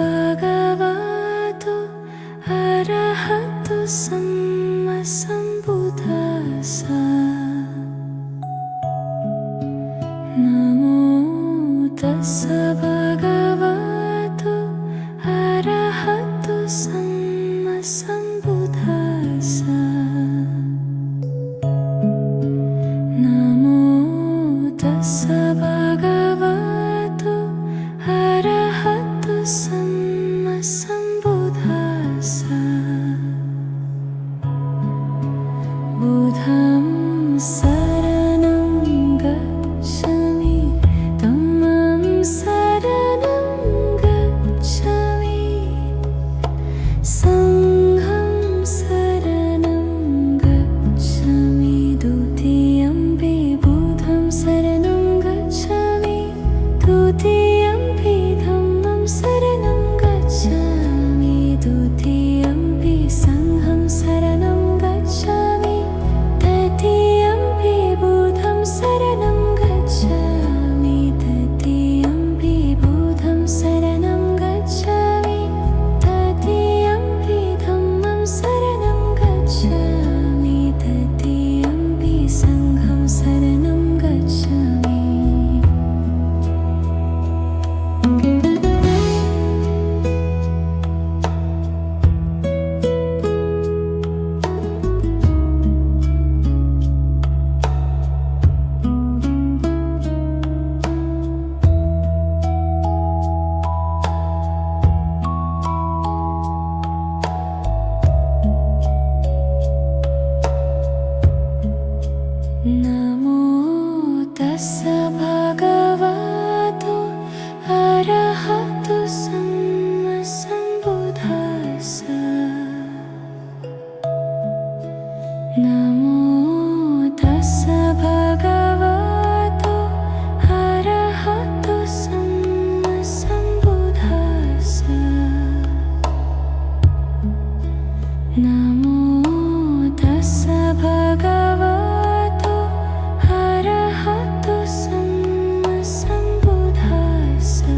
भगवतो अरहतो सम्मा सम्बुद्धास्सा। नमो तस्सा भगवतो अरहतो सम्मा सम्बुद्धास्सा। नमो तस्सा भगवतो अरहतो सम्मा सम्बुद्धास्सा। बुद्धं शरणं गच्छामि, धम्मं शरणं गच्छामि, संघं शरणं गच्छामि, द्वितीयम्पि बुद्धं शरणं गच्छामि, तृतीयम्पि धम्मं शरणं गच्छामि, द्वितीयम्पि संघं शरणं गच्छामि, तृतीयम्पि बुद्धं शरणं गच्छामि, तृतीयम्पि बुद्धं शरणं गच्छामि, तृतीयम्पि धम्मं शरणं गच्छामि, तृतीयम्पि संघं शरणं गच्छामि। नमो तस्सा भगवतो अरहतो सम्मा सम्बुद्धास्सा। नमो तस्सा भगवतो अरहतो सम्मा सम्बुद्धास्सा। नमो तस्सा भगवतो अरहतो सम्मा सम्बुद्धास्सा।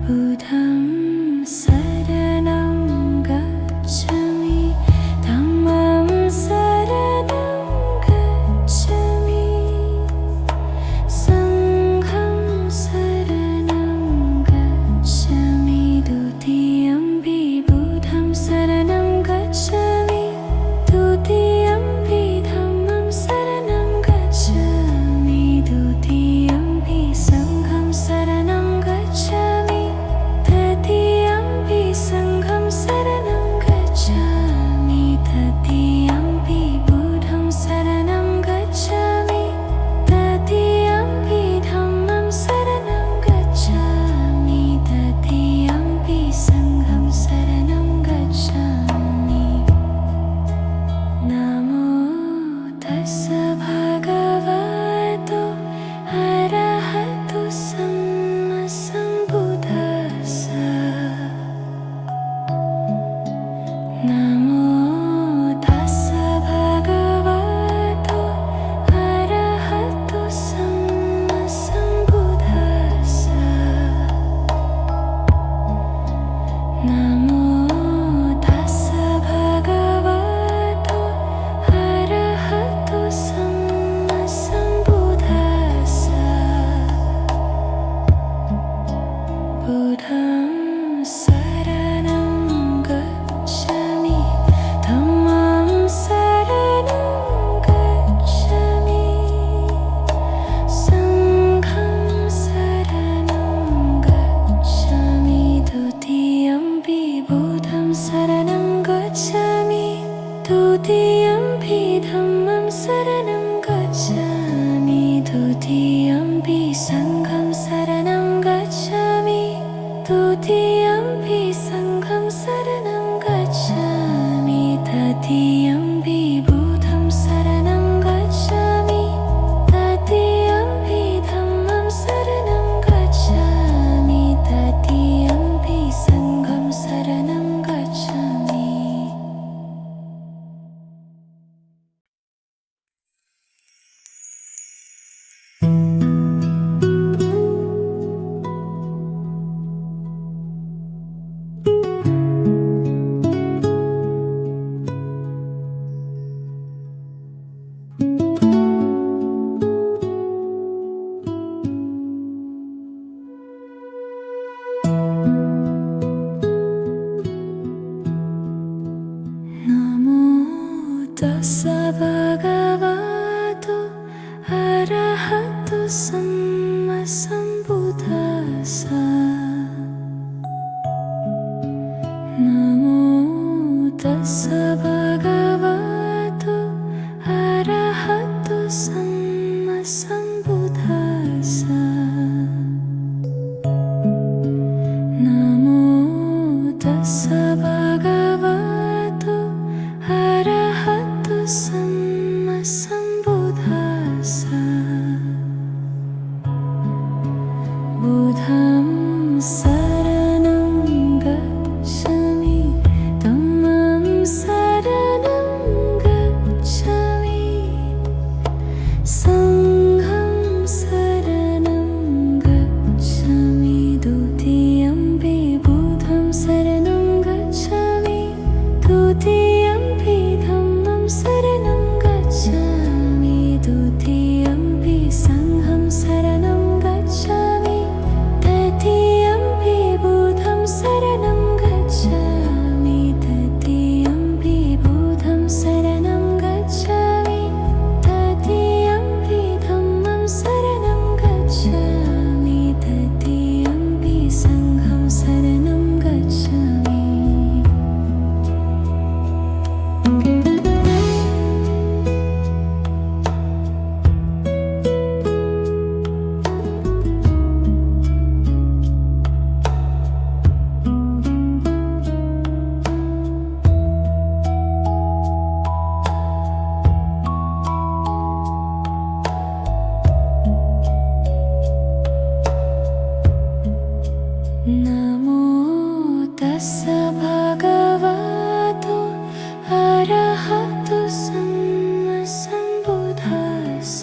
बुद्धं शरणं गच्छामि, धम्मं शरणं गच्छामि, संघं शरणं गच्छामि, द्वितीयम्पि बुद्धं शरणं गच्छामि, तृतीयम्पि धम्मं शरणं गच्छामि, द्वितीयम्पि संघं शरणं गच्छामि, तृतीयम्पि संघं शरणं गच्छामि, तृतीयम्पि बुद्धं शरणं गच्छामि, तृतीयम्पि धम्मं शरणं गच्छामि, तृतीयम्पि संघं शरणं गच्छामि। नमो तस्सा भगवतो अरहतो सम्मा सम्बुद्धास्सा। नमो तस्सा भगवतो अरहतो सम्मा सम्बुद्धास्सा। नमो तस्सा भगवतो अरहतो सम्मा सम्बुद्धास्सा। बुद्धं शरणं गच्छामि, धम्मं शरणं गच्छामि, संघं शरणं गच्छामि, द्वितीयम्पि बुद्धं शरणं गच्छामि, तृतीयम्पि धम्मं शरणं गच्छामि, द्वितीयम्पि संघं शरणं गच्छामि, तृतीयम्पि संघं शरणं गच्छामि, तृतीयम्पि बुद्धं शरणं गच्छामि, तृतीयम्पि धम्मं शरणं गच्छामि, तृतीयम्पि संघं शरणं गच्छामि। नमो तस्स भगवतो अरहतो सम्मा सम्बुद्धास्स। नमो तस्स भगवतो अरहतो सम्मा सम्बुद्धास्स। बुद्धं शरणं गच्छामि, धम्मं शरणं गच्छामि, संघं शरणं गच्छामि, द्वितीयम्पि बुद्धं शरणं गच्छामि, तृतीयम्पि धम्मं शरणं गच्छामि, द्वितीयम्पि संघं शरणं गच्छामि, तृतीयम्पि बुद्धं शरणं गच्छामि, तृतीयम्पि बुद्धं शरणं गच्छामि, तृतीयम्पि धम्मं शरणं गच्छामि, तृतीयम्पि संघं शरणं गच्छामि। नमो तस्स भगवतो अरहतो सम्मा सम्बुद्धास्स।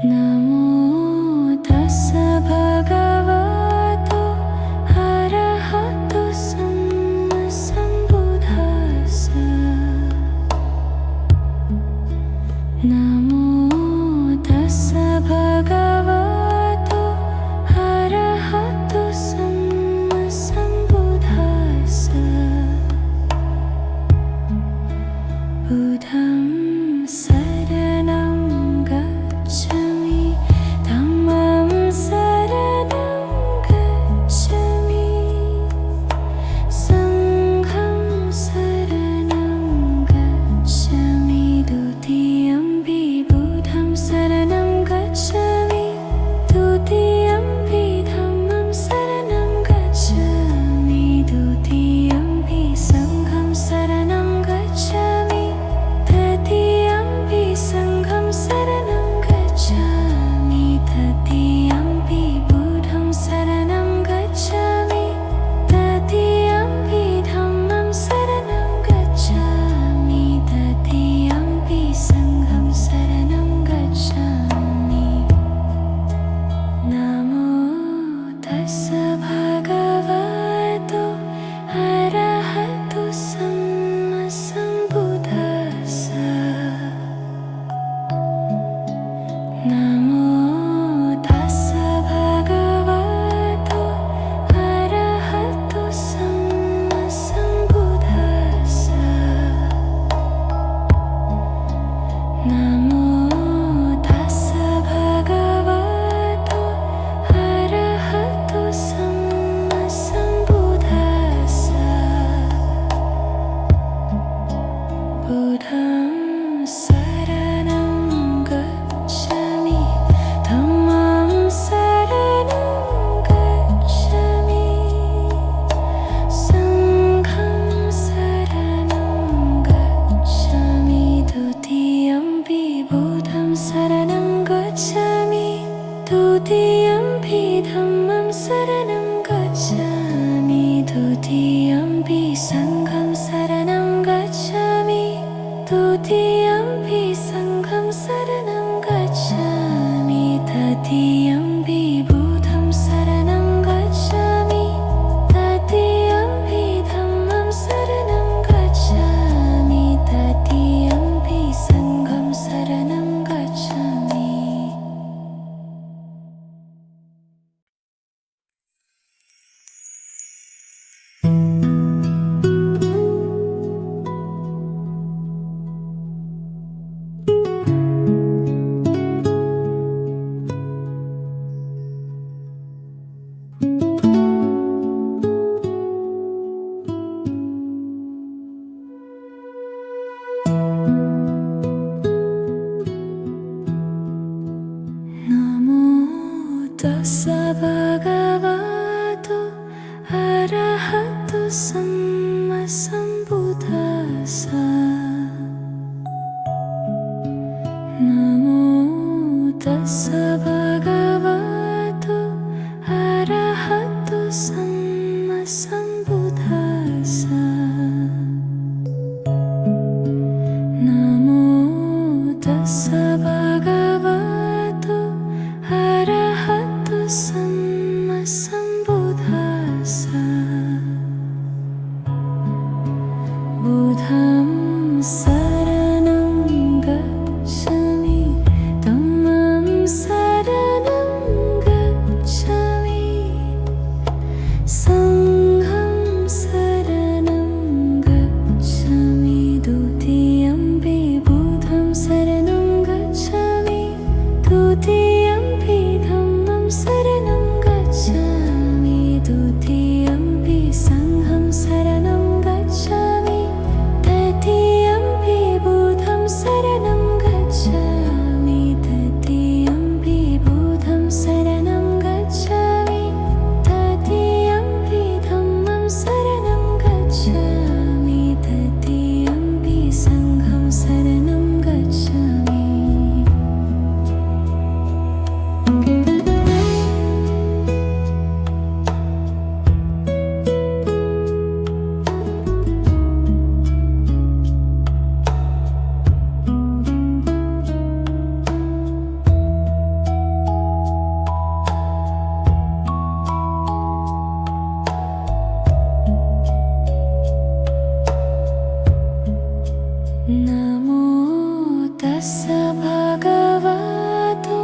नमो तस्स भगवतो अरहतो सम्मा सम्बुद्धास्स। नमो तस्स भगवतो अरहतो सम्मा सम्बुद्धास्स। बुद्धं शरणं गच्छामि, धम्मं शरणं गच्छामि, संघं शरणं गच्छामि, द्वितीयम्पि बुद्धं शरणं गच्छामि, तृतीयम्पि धम्मं शरणं गच्छामि, द्वितीयम्पि संघं शरणं गच्छामि, तृतीयम्पि संघं शरणं गच्छामि, तृतीयम्पि बुद्धं शरणं गच्छामि, तृतीयम्पि धम्मं शरणं गच्छामि, तृतीयम्पि संघं शरणं गच्छामि। नमो तस्स भगवतो अरहतो सम्मा सम्बुद्धास्स। नमो तस्स भगवतो अरहतो सम्मा सम्बुद्धास्स। नमो तस्स भगवतो अरहतो सम्मा सम्बुद्धास्स। बुद्धं शरणं गच्छामि, धम्मं शरणं गच्छामि, संघं शरणं गच्छामि, द्वितीयम्पि बुद्धं शरणं गच्छामि, तृतीयम्पि धम्मं शरणं गच्छामि, द्वितीयम्पि संघं शरणं गच्छामि, तृतीयम्पि संघं शरणं गच्छामि, तृतीयम्पि बुद्धं शरणं गच्छामि, तृतीयम्पि धम्मं शरणं गच्छामि, तृतीयम्पि संघं शरणं गच्छामि। tassa bhagavato arahato samma sambuddhassa. Namo tassa bhagavato arahato samma sambuddhassa. Namo tassa bhagavato arahato samma sambuddhassa. Buddham saranam gacchami, dhammam saranam gacchami, sangham saranam gacchami, dutiyampi buddham saranam gacchami, dutiyampi dhammam saranam gacchami, dutiyampi sangham saranam gacchami, tatiyampi buddham saranam gacchami, tatiyampi buddham saranam gacchami, tatiyampi dhammam saranam gacchami, tatiyampi sangham saranam gacchami. Namo tassa bhagavato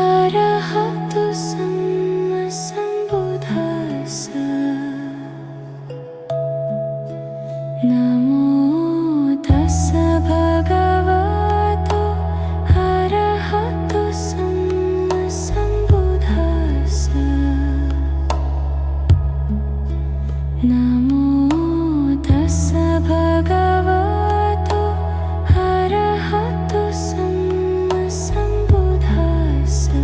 arahato samma sambuddhassa. Namo tassa bhagavato arahato samma sambuddhassa. Namo tassa bhagavato arahato samma sambuddhassa.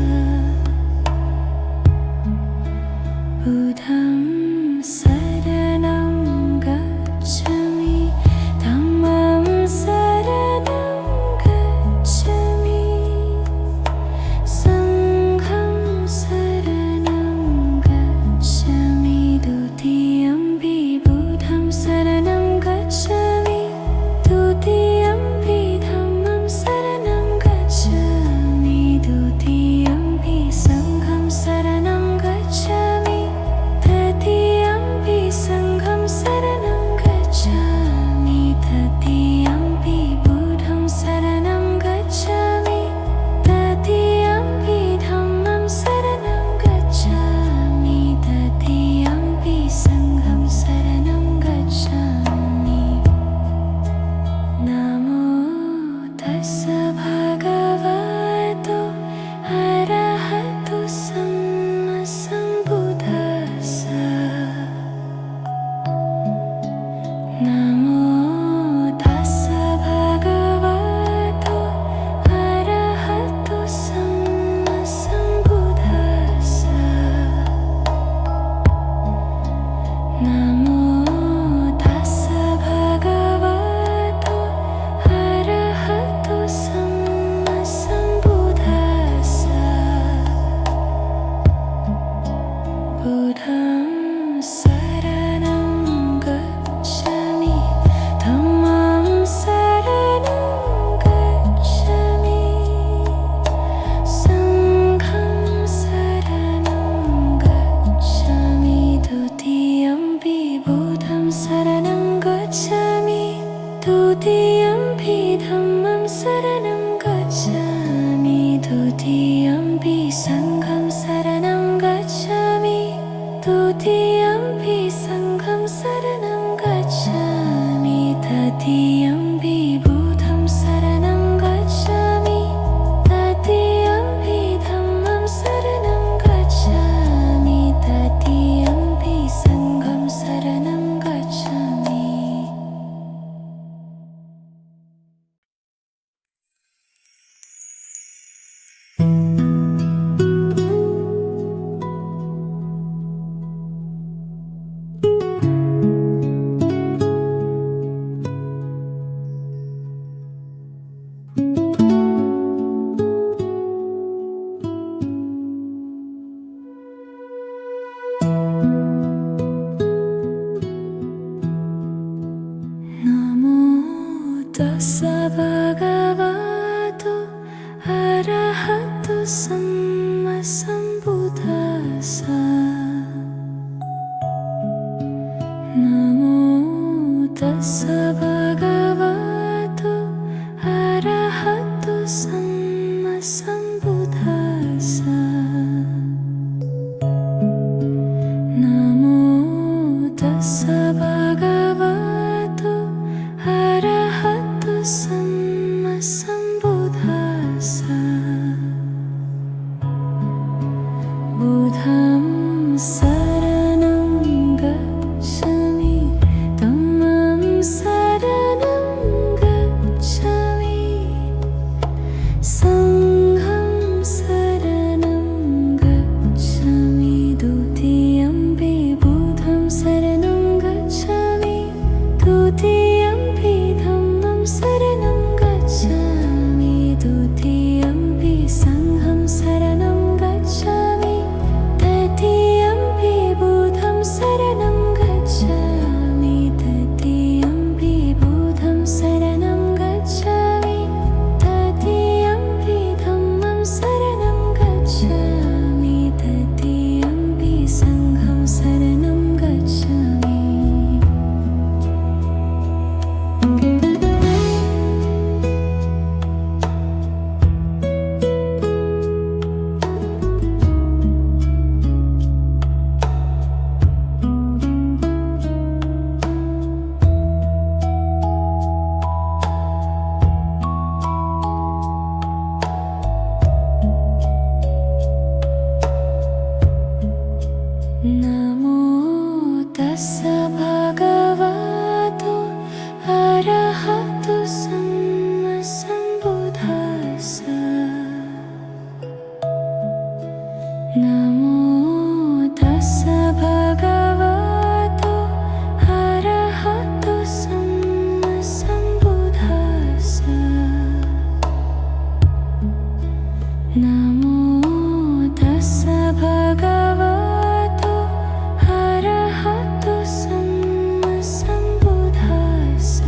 Buddham saranam gacchami, dhammam saranam gacchami, sangham saranam gacchami, dutiyampi buddham saranam gacchami, dutiyampi dhammam saranam gacchami, dutiyampi sangham saranam gacchami, tatiyampi sangham saranam gacchami, tatiyampi buddham saranam gacchami, tatiyampi dhammam saranam gacchami, tatiyampi sangham saranam gacchami. Namo tassa bhagavato arahato samma sambuddhassa. Namo tassa bhagavato arahato samma sambuddhassa. Namo tassa bhagavato arahato samma sambuddhassa. Buddham saranam gacchami, dhammam saranam gacchami, sangham saranam gacchami, dutiyampi buddham saranam gacchami, dutiyampi dhammam saranam gacchami, dutiyampi sangham saranam gacchami, dutiyampi sangham saranam gacchami, tatiyampi buddham saranam gacchami, tatiyampi dhammam saranam gacchami, tatiyampi sangham saranam gacchami. नमो तस्स भगवतो अरहतो सम्मा सम्बुद्धास्स। नमो तस्स भगवतो अरहतो सम्मा सम्बुद्धास्स। बुद्धं शरणं गच्छामि, धम्मं शरणं गच्छामि, संघं शरणं गच्छामि, द्वितीयम्पि बुद्धं शरणं गच्छामि, तृतीयम्पि धम्मं शरणं गच्छामि, द्वितीयम्पि संघं शरणं गच्छामि, तृतीयम्पि बुद्धं शरणं गच्छामि, तृतीयम्पि बुद्धं शरणं गच्छामि, तृतीयम्पि धम्मं शरणं गच्छामि, तृतीयम्पि संघं शरणं गच्छामि। नमो तस्स भगवतो अरहतो सम्मा सम्बुद्धास्स। नमो तस्स भगवतो अरहतो सम्मा सम्बुद्धास्स। नमो तस्स भगवतो अरहतो सम्मा सम्बुद्धास्स।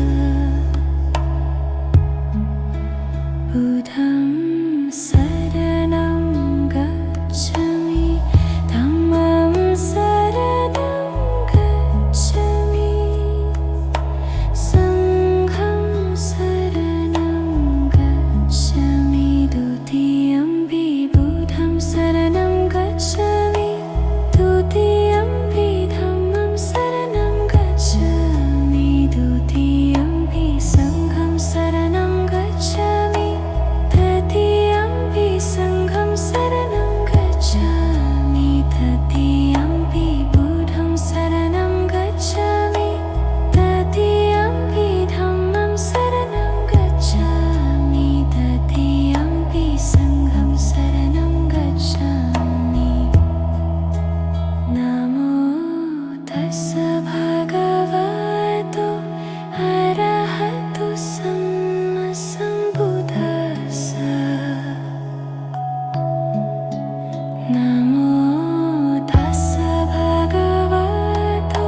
बुद्धं शरणं गच्छामि, धम्मं शरणं गच्छामि, संघं शरणं गच्छामि, द्वितीयम्पि बुद्धं शरणं गच्छामि, तृतीयम्पि धम्मं शरणं गच्छामि, द्वितीयम्पि संघं शरणं गच्छामि, तृतीयम्पि संघं शरणं गच्छामि, तृतीयम्पि बुद्धं शरणं गच्छामि, तृतीयम्पि धम्मं शरणं गच्छामि, तृतीयम्पि संघं शरणं गच्छामि। नमो तस्स भगवतो अरहतो सम्मा सम्बुद्धास्स। नमो तस्स भगवतो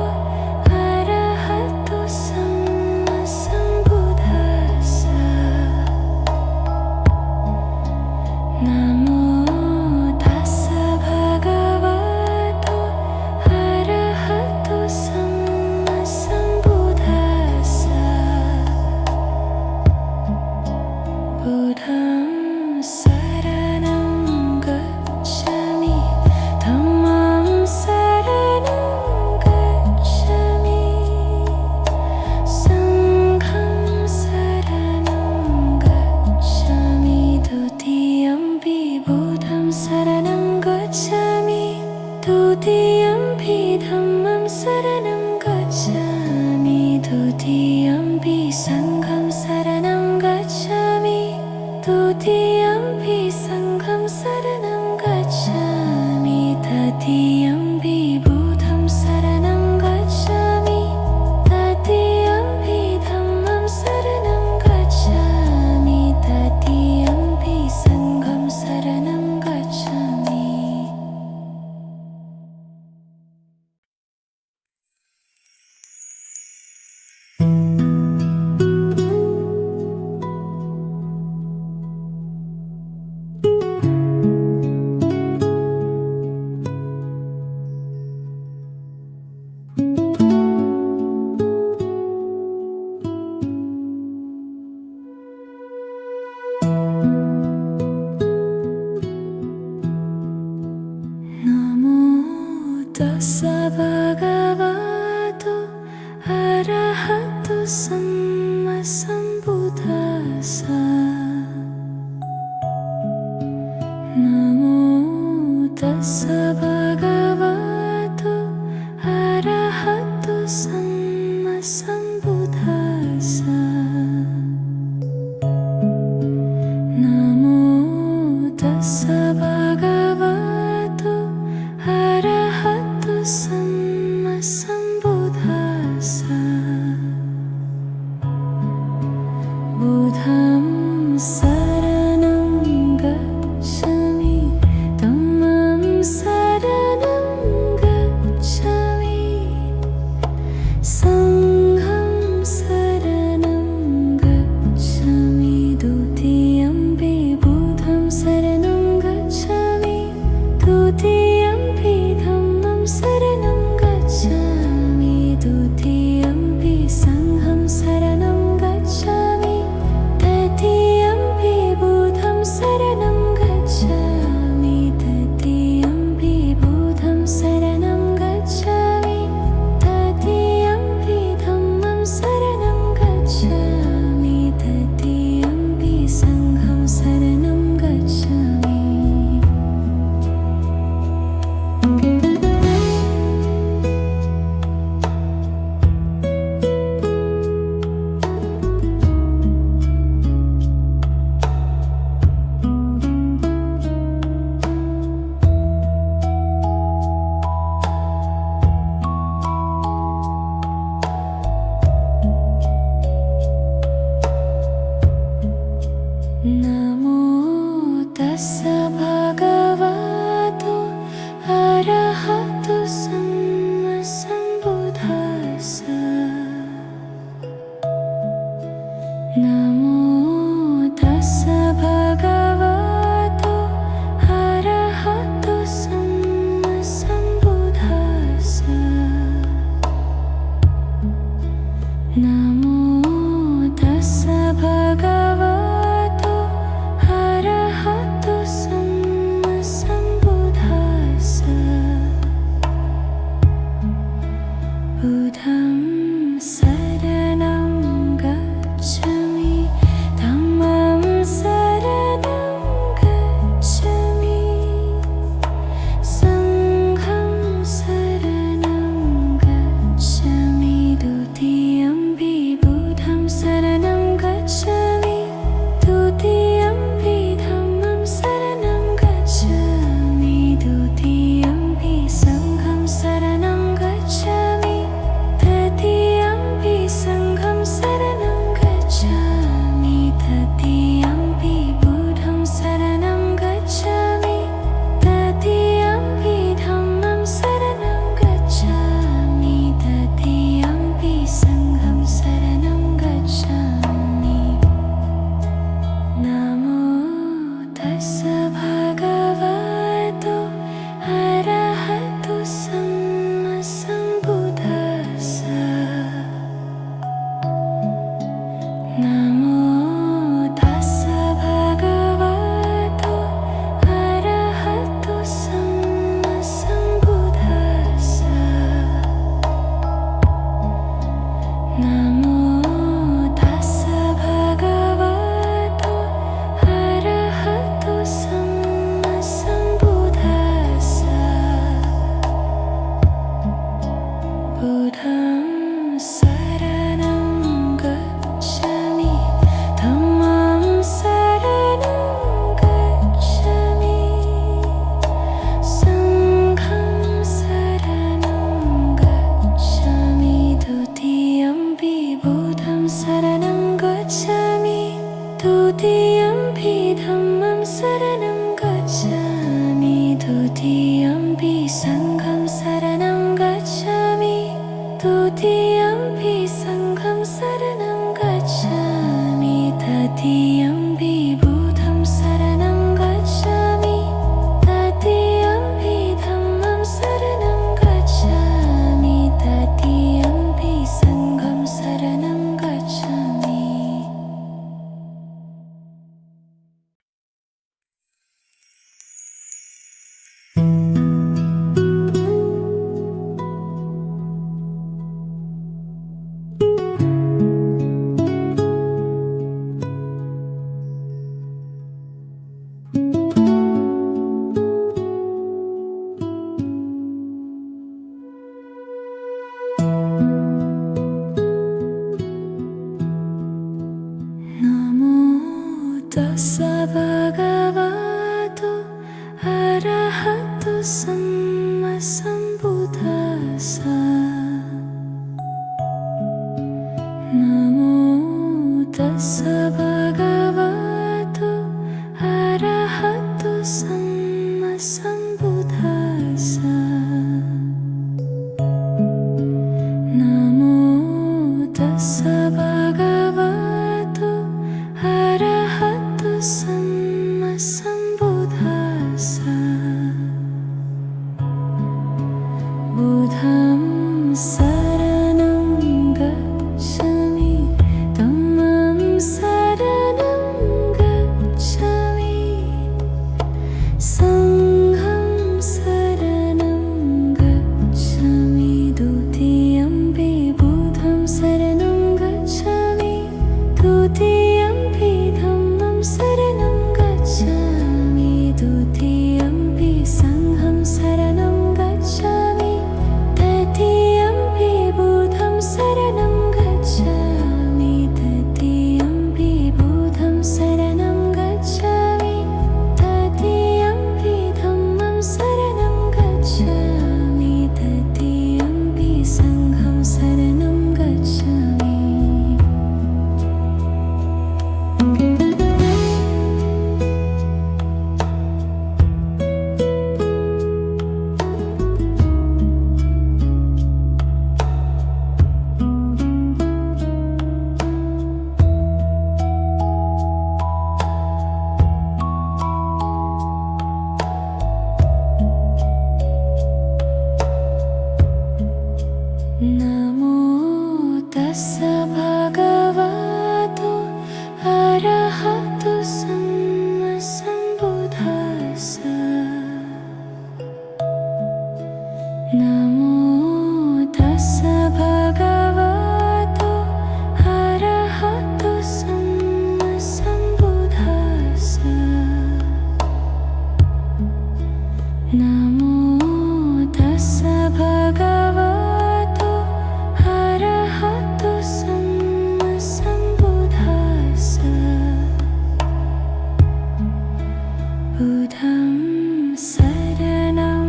अरहतो सम्मा सम्बुद्धास्स। नमो तस्स भगवतो अरहतो सम्मा सम्बुद्धास्स। बुद्धं शरणं गच्छामि, धम्मं शरणं गच्छामि, संघं शरणं गच्छामि, द्वितीयम्पि बुद्धं शरणं गच्छामि, तृतीयम्पि धम्मं शरणं गच्छामि, द्वितीयम्पि संघं शरणं गच्छामि, तृतीयम्पि संघं शरणं गच्छामि, तृतीयम्पि बुद्धं शरणं गच्छामि, तृतीयम्पि धम्मं शरणं गच्छामि, तृतीयम्पि संघं शरणं गच्छामि। tassa bhagavato arahato samma sambuddhassa. Namo tassa bhagavato arahato samma sambuddhassa. Namo tassa bhagavato arahato samma sambuddhassa. Buddham saranam gacchami, dhammam saranam सम्मा सम्बुद्धास्सा नमो तस्सा भगवतो अरहतो सम्मा सम्बुद्धास्सा नमो तस्सा भगवतो अरहतो सम्मा सम्बुद्धास्सा बुद्धं शरणं गच्छामि धम्मं शरणं गच्छामि संघं शरणं गच्छामि द्वितीयम्पि बुद्धं शरणं गच्छामि तृतीयम्पि धम्मं शरणं गच्छामि द्वितीयम्पि संघं शरणं गच्छामि तृतीयम्पि बुद्धं शरणं गच्छामि तृतीयम्पि बुद्धं शरणं गच्छामि तृतीयम्पि धम्मं शरणं गच्छामि तृतीयम्पि संघं शरणं गच्छामि नमो तस्सा भगवतो अरहतो सम्मा सम्बुद्धास्सा नमो तस्सा भगवतो अरहतो सम्मा सम्बुद्धास्सा नमो तस्सा भगवतो अरहतो सम्मा सम्बुद्धास्सा बुद्धं शरणं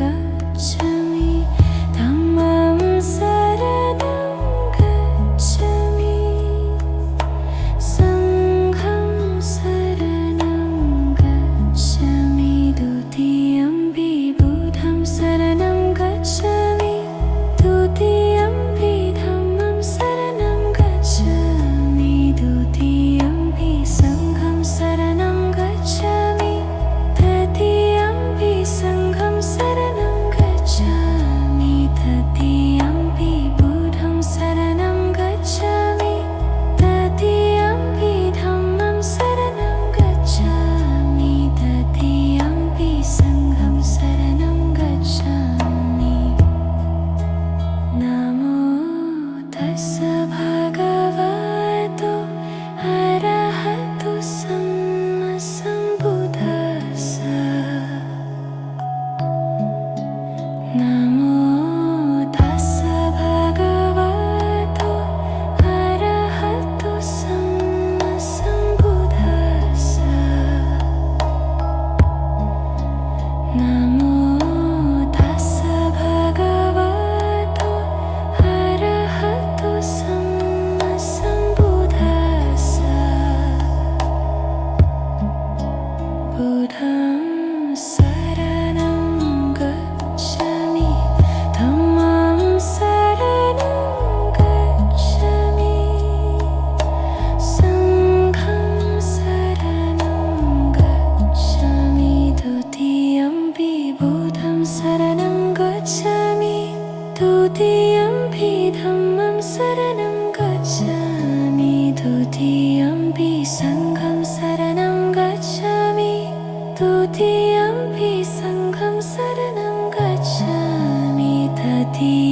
गच्छामि धम्मं शरणं गच्छामि संघं शरणं गच्छामि द्वितीयम्पि बुद्धं शरणं गच्छामि तृतीयम्पि धम्मं शरणं गच्छामि द्वितीयम्पि संघं शरणं गच्छामि तृतीयम्पि संघं शरणं गच्छामि तृतीयम्पि बुद्धं शरणं गच्छामि तृतीयम्पि धम्मं शरणं गच्छामि तृतीयम्पि संघं शरणं गच्छामि नमो तस्सा भगवतो अरहतो सम्मा सम्बुद्धास्सा नमो तस्सा भगवतो अरहतो सम्मा सम्बुद्धास्सा नमो तस्सा भगवतो अरहतो सम्मा सम्बुद्धास्सा बुद्धं शरणं गच्छामि धम्मं शरणं गच्छामि संघं शरणं गच्छामि द्वितीयम्पि बुद्धं शरणं गच्छामि तृतीयम्पि धम्मं शरणं गच्छामि द्वितीयम्पि संघं शरणं गच्छामि तृतीयम्पि संघं शरणं गच्छामि तृतीयम्पि